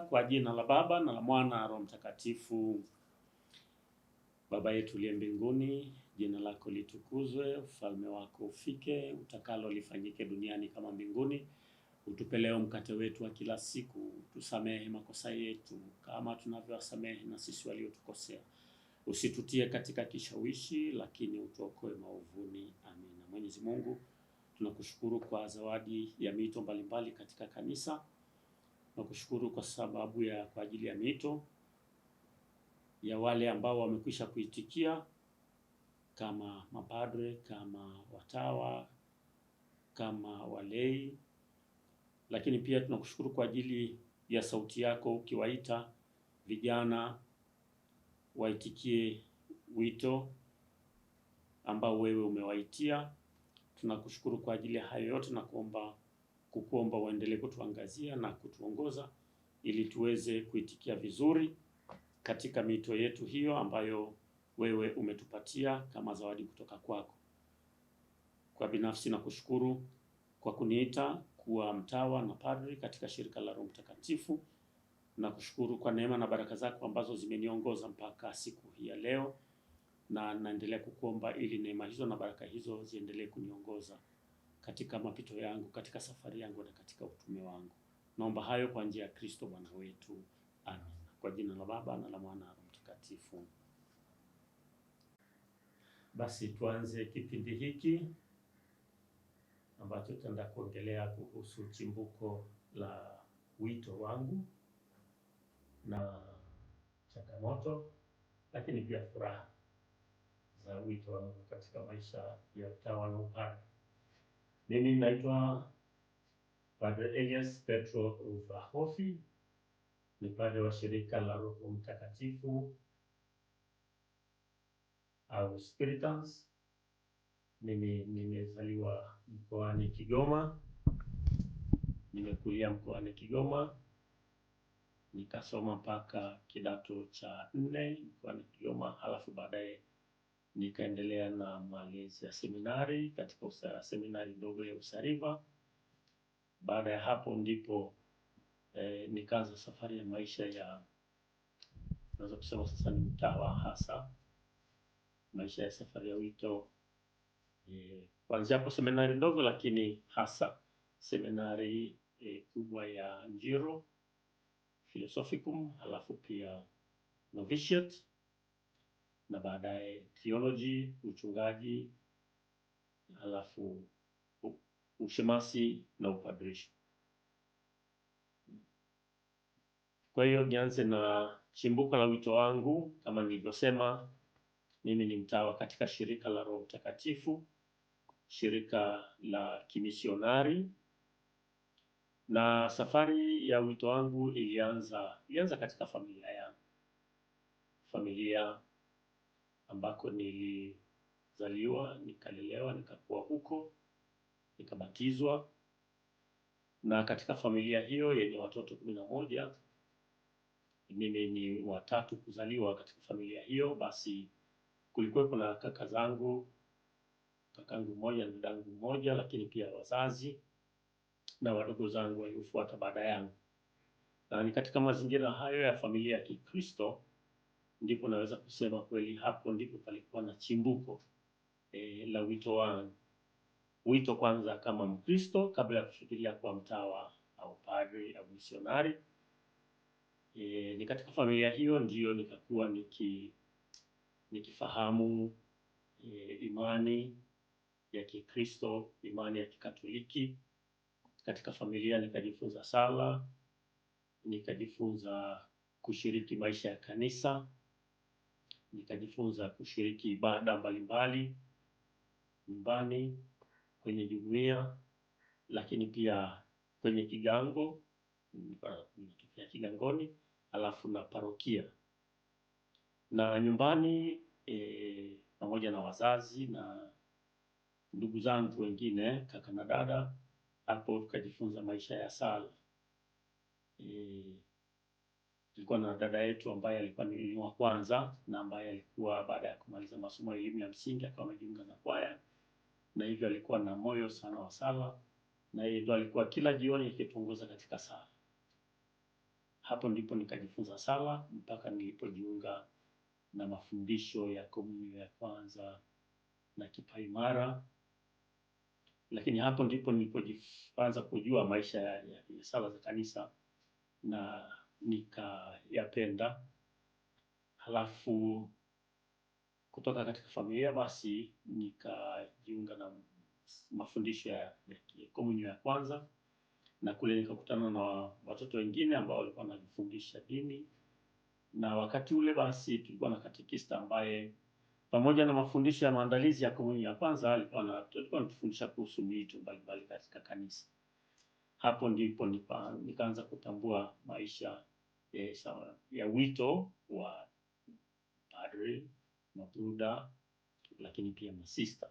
Kwa jina la Baba na la Mwana na Roho Mtakatifu. Baba yetu uliye mbinguni, jina lako litukuzwe, ufalme wako ufike, utakalo lifanyike duniani kama mbinguni. Utupe leo mkate wetu wa kila siku, tusamehe makosa yetu kama tunavyowasamehe na sisi waliotukosea. Usitutie katika kishawishi, lakini utuokoe maovuni. Amina. Mwenyezi Mungu, tunakushukuru kwa zawadi ya mito mbalimbali katika kanisa. Nakushukuru kwa ajili ya mito ya wale ambao wamekwisha kuitikia kama mapadre, kama watawa, kama walei. Lakini pia tunakushukuru kwa ajili ya sauti yako ukiwaita vijana waitikie wito ambao wewe umewaitia. Tunakushukuru kwa ajili ya hayo yote na kukuomba uendelee kutuangazia na kutuongoza ili tuweze kuitikia vizuri katika mito yetu hiyo ambayo wewe umetupatia kama zawadi kutoka kwako. Kwa binafsi nakushukuru kwa kuniita kuwa mtawa na padri katika shirika la Roho Mtakatifu. Nakushukuru kwa neema na baraka zako ambazo zimeniongoza mpaka siku hii ya leo, na naendelea kukuomba ili neema hizo na baraka hizo ziendelee kuniongoza katika mapito yangu, katika safari yangu na katika utume wangu. Naomba hayo kwa njia ya Kristo Bwana wetu. Amen. Kwa jina la Baba na la Mwana na Roho Mtakatifu. Basi tuanze kipindi hiki ambacho tutaenda kuongelea kuhusu chimbuko la wito wangu na changamoto, lakini pia furaha za wito wangu katika maisha ya utawa na upadre. Mimi naitwa Padre Elias Petro Uvahofi, ni padre wa shirika la Roho Mtakatifu au Spiritans. Mimi nimezaliwa mkoani Kigoma, nimekulia mkoani Kigoma, nikasoma mpaka kidato cha 4 mkoani Kigoma, halafu baadaye nikaendelea na malezi ya seminari katika seminari ndogo ya Usariva. Baada ya hapo ndipo nikaanza safari ya maisha ya, naweza kusema sasa ni mtawa, hasa maisha ya safari ya wito kuanzia hapo seminari ndogo, lakini hasa seminari kubwa ya Njiro Philosophicum, halafu pia novitiate na baadaye theology, uchungaji, halafu ushemasi na upadrisho. Kwa hiyo nianze na chimbuko la wito wangu. Kama nilivyosema, mimi ni mtawa katika shirika la Roho Mtakatifu, shirika la kimisionari, na safari ya wito wangu ilianza katika familia yangu. Familia ambako nilizaliwa, nikalelewa, nikakuwa huko, nikabatizwa. Na katika familia hiyo yenye watoto 11, mimi ni wa 3 kuzaliwa katika familia hiyo. Basi kulikuwa kuna kaka zangu, kakangu mmoja na dadangu mmoja, lakini pia wazazi na wadogo zangu waliofuata baada yangu. Na ni katika mazingira hayo ya familia ya Kikristo ndipo naweza kusema kweli hapo ndipo palikuwa na chimbuko la wito wangu. Wito kwanza kama Mkristo kabla ya kufikiria kuwa mtawa au padri au misionari. Ni katika familia hiyo ndio nikakuwa nikifahamu imani ya Kikristo, imani ya Kikatoliki. Katika familia nikajifunza sala, nikajifunza kushiriki maisha ya kanisa, nikajifunza kushiriki ibada mbalimbali nyumbani, kwenye jumuiya, lakini pia kwenye kigango, nilitokea kigangoni, halafu na parokia. Na nyumbani pamoja na wazazi na ndugu zangu wengine, kaka na dada, hapo tukajifunza maisha ya sala. Tulikuwa na dada yetu ambaye alikuwa ni wa kwanza na ambaye alikuwa baada ya kumaliza masomo ya elimu ya msingi akawa amejiunga na kwaya, na hivyo alikuwa na moyo sana wa sala, na yeye ndo alikuwa kila jioni akituongoza katika sala. Hapo ndipo nikajifunza sala mpaka nilipojiunga na mafundisho ya komunyo ya kwanza na kipaimara. Lakini hapo ndipo nilipoanza kujua maisha ya sala za kanisa na nikayapenda. Halafu kutoka katika familia basi nikajiunga na mafundisho ya komunyo ya kwanza, na kule nikakutana na watoto wengine ambao walikuwa wanajifundisha dini. Na wakati ule basi tulikuwa na katekista ambaye pamoja na mafundisho ya maandalizi ya komunyo ya kwanza alikuwa anatufundisha kuhusu miito mbalimbali katika kanisa. Hapo ndipo nikaanza kutambua maisha ya wito wa padri, mabruda, lakini pia masista.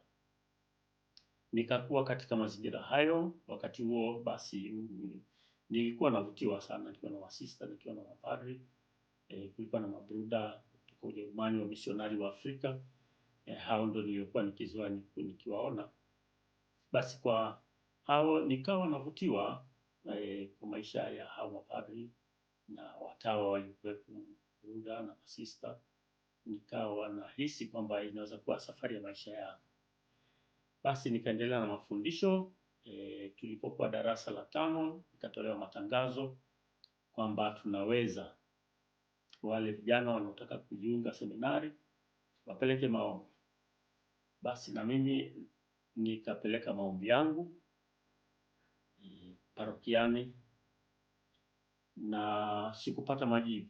Nikakuwa katika mazingira hayo. Wakati huo basi nilikuwa navutiwa sana nikiwa na masista, nikiwa na mapadri. Kulikuwa na mabruda kutoka Ujerumani, wa misionari wa Afrika. Hao ndio nilikuwa nikizoea nikiwaona. Basi kwa hao nikawa navutiwa kwa maisha ya hao mapadri na watawa waliokuwepo, mabruda na masista. Nikawa nahisi kwamba inaweza kuwa safari ya maisha yangu. Basi nikaendelea na mafundisho. Tulipokuwa darasa la 5 ikatolewa matangazo kwamba tunaweza wale vijana wanaotaka kujiunga seminari wapeleke maombi. Basi na mimi nikapeleka maombi yangu parokiani na sikupata majibu.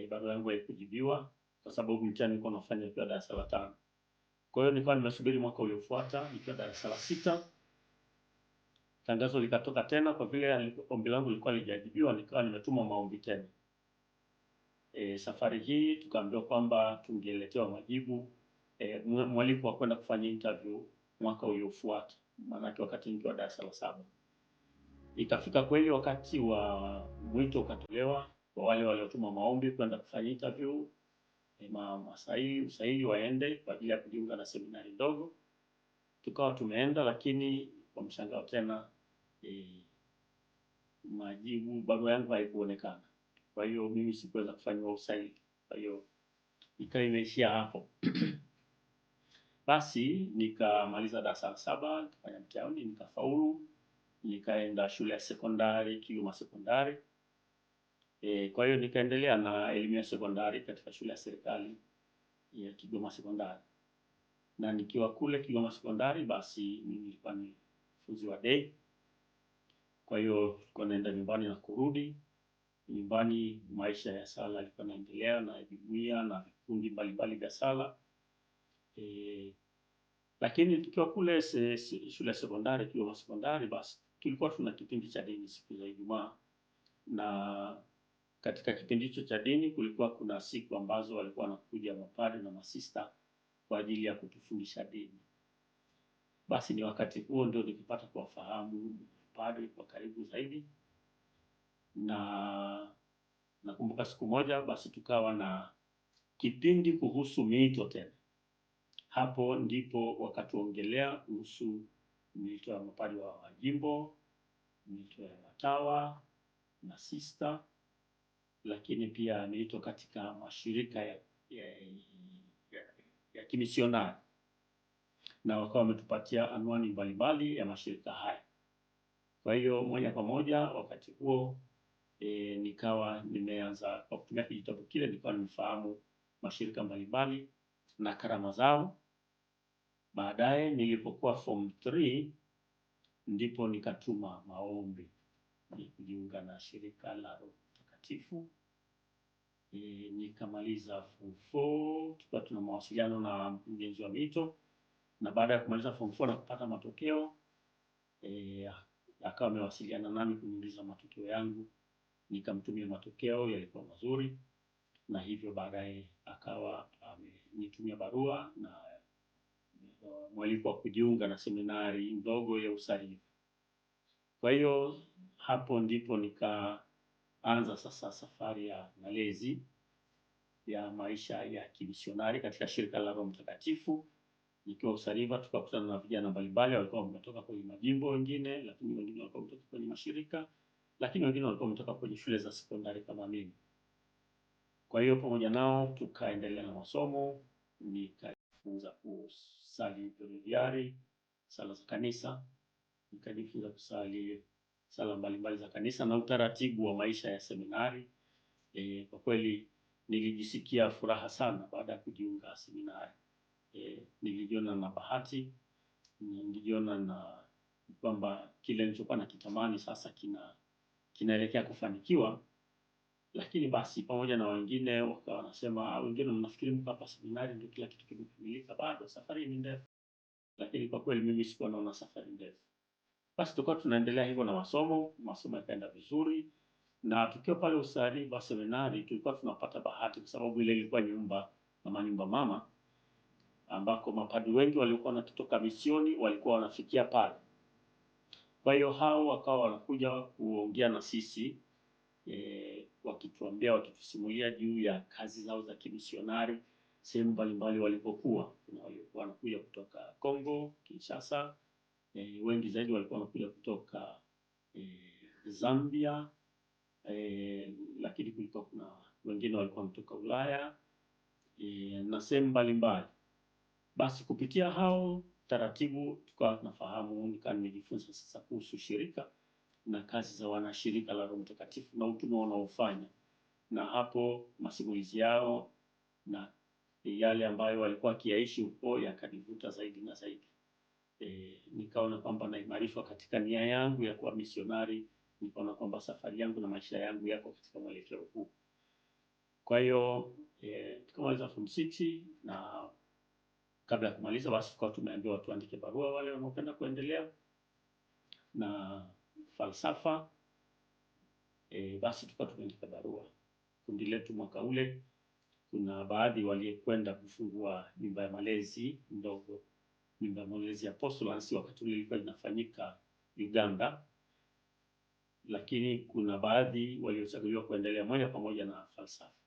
Barua yangu haikujibiwa kwa sababu mtihani nilikuwa nafanya nikiwa darasa la 5. Kwa hiyo nilikuwa nimesubiri mwaka uliofuata nikiwa darasa la 6. Tangazo likatoka tena, kwa vile ombi langu lilikuwa halijajibiwa nikawa nimetuma maombi tena. Safari hii tukaambiwa kwamba tungeletewa majibu, mwaliko wa kwenda kufanya interview mwaka uliofuata, maana wakati nikiwa darasa la 7. Ikafika kweli wakati wa mwito ukatolewa kwa wale waliotuma maombi kwenda kufanya interview, usaili waende kwa ajili ya kujiunga na seminari ndogo. Tukawa tumeenda, lakini kwa mshangao tena majibu, barua yangu haikuonekana. Kwa hiyo mimi sikuweza kufanya usaili. Kwa hiyo ikawa imeishia hapo. Basi nikamaliza darasa la 7, nikafanya mtihani, nikafaulu. Nikaenda shule ya sekondari Kigoma Sekondari. Kwa hiyo nikaendelea na elimu ya sekondari katika shule ya serikali ya Kigoma Sekondari. Na nikiwa kule Kigoma Sekondari basi mimi nilikuwa ni funzi wa day. Kwa hiyo tulikuwa naenda nyumbani na kurudi. Nyumbani maisha ya sala yalikuwa yanaendelea na jumuiya na vikundi mbalimbali vya sala. Lakini tukiwa kule shule ya sekondari Kigoma Sekondari basi tulikuwa tuna kipindi cha dini siku za Ijumaa. Na katika kipindi hicho cha dini kulikuwa kuna siku ambazo walikuwa wanakuja mapadri na masista kwa ajili ya kutufundisha dini. Basi ni wakati huo ndio nikipata kuwafahamu padri kwa karibu zaidi. Na nakumbuka siku moja basi tukawa na kipindi kuhusu miito tena. Hapo ndipo wakatuongelea kuhusu miito ya mapadri wa jimbo, miito ya watawa, masista, lakini pia miito katika mashirika ya kimisionari. Na wakawa wametupatia anwani mbalimbali ya mashirika haya. Kwa hiyo moja kwa moja wakati huo nikawa nimeanza kwa kutumia kijitabu kile, nikawa nimefahamu mashirika mbalimbali na karama zao. Baadaye nilipokuwa form 3 ndipo nikatuma maombi kujiunga na shirika la Roho Mtakatifu. Nikamaliza form 4, tukawa tuna mawasiliano na mkurugenzi wa miito, na baada ya kumaliza form 4 na kupata matokeo akawa amewasiliana nami kuniuliza matokeo yangu. Nikamtumia matokeo, yalikuwa mazuri, na hivyo baadaye akawa amenitumia barua na mwaliko wa kujiunga na seminari ndogo ya usalimu. Kwa hiyo hapo ndipo nikaanza sasa safari ya malezi ya maisha ya kimisionari katika shirika la Roho Mtakatifu. Nikiwa Usariva tukakutana na vijana mbalimbali walikuwa wametoka kwenye majimbo wengine, lakini wengine walikuwa kutoka kwenye mashirika. lakini wengine walikuwa wametoka kwenye shule za sekondari kama mimi. Kwa hiyo pamoja nao tukaendelea na masomo, nikajifunza kusali breviary, sala za kanisa, nikajifunza kusali sala mbalimbali za kanisa na utaratibu wa maisha ya seminari. Kwa kweli nilijisikia furaha sana baada ya kujiunga seminari. Nilijiona na bahati, nilijiona na kwamba kile nilichokuwa nakitamani sasa kinaelekea kufanikiwa. Lakini basi pamoja na wengine wakawa wanasema, wengine mnafikiri mko hapa seminari ndio kila kitu kimekamilika, bado safari ni ndefu. Lakini kwa kweli mimi sikuwa naona safari ndefu. Basi tulikuwa tunaendelea hivyo na masomo yakaenda vizuri, na tukiwa pale Usariva seminari tulikuwa tunapata bahati kwa sababu ile ilikuwa nyumba mama, ambako mapadri wengi walikuwa wanatoka misioni walikuwa wanafikia pale. Kwa hiyo hao wakawa wanakuja kuongea na sisi, wakituambia, wakitusimulia juu ya kazi zao za kimisionari sehemu mbalimbali walipokuwa. Kuna walikuwa wanakuja kutoka Kongo, Kinshasa, wengi zaidi walikuwa wanakuja kutoka Zambia, lakini kulikuwa kuna wengine walikuwa wanatoka Ulaya na sehemu mbalimbali. Basi kupitia hao taratibu tukawa tunafahamu, nikawa nimejifunza sasa kuhusu shirika na kazi za wanashirika la Roho Mtakatifu na utume wanaofanya, na hapo masimulizi yao na yale ambayo walikuwa wakiishi huko yakanivuta zaidi na zaidi. Nikaona kwamba naimarishwa katika nia yangu ya kuwa misionari. Nikaona kwamba safari yangu na maisha yangu yako katika mwelekeo huu. Kwa hiyo tukamaliza form 6 na kabla ya kumaliza basi tukawa tumeambiwa tuandike barua wale wanaopenda kuendelea na falsafa. Basi tukawa tumeandika barua. Kundi letu mwaka ule kuna baadhi waliokwenda kufungua nyumba ya malezi ndogo, nyumba ya malezi ya Apostolance, wakati ule ilikuwa inafanyika Uganda, lakini kuna baadhi waliochaguliwa kuendelea moja kwa moja na falsafa.